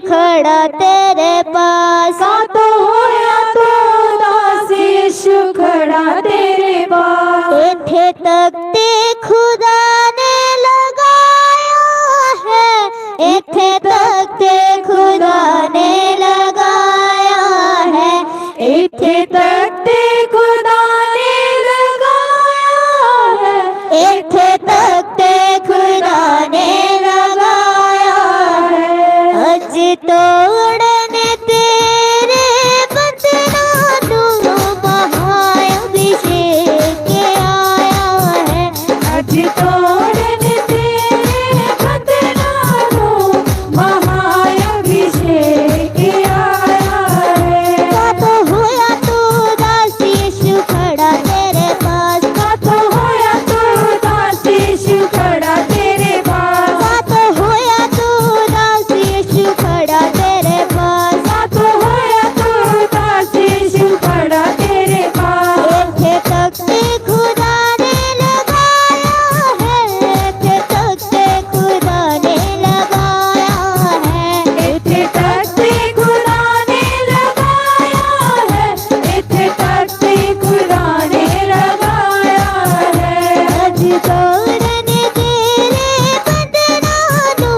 खड़ा तेरे पास। तो होया तो दास यीशु खड़ा तेरे पास। इत्थे तख्ते खुदा ने लगाया है, इत्थे तख्ते खुदा ने लगाया है, इत्थे तख्ते खुदा ने लगाया है, इत्थे तख्ते खुदा ने लगाया है। अज तोड़ने तेरे बंधना तू महाअभिषेक के आया है। अज तोड़ने तेरे बंधना को महाअभिषेक आया है। तो होया तू दास यीशु खड़ा तेरे पास। तो होया तो दास यीशु खड़ा तेरे पास। तो होया तू दास यीशु खड़ा तेरे पास। तो होया तो दास यीशु खड़ा तेरे पास। इत्थे तख्ते खुदा ने लगाया है, इत्थे तख्ते खुदा ने लगाया है। इत्थे तख्ते खुदा ने लगाया है, इत्थे तख्ते खुदा ने लगाया है। अज तोड़ने तेरे बंधना तू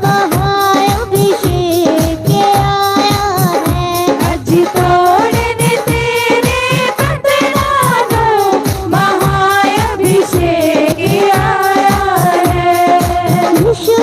महाअभिषेक के आया है। अज तोड़ने तेरे बंधना को महाअभिषेक आया है। यीशु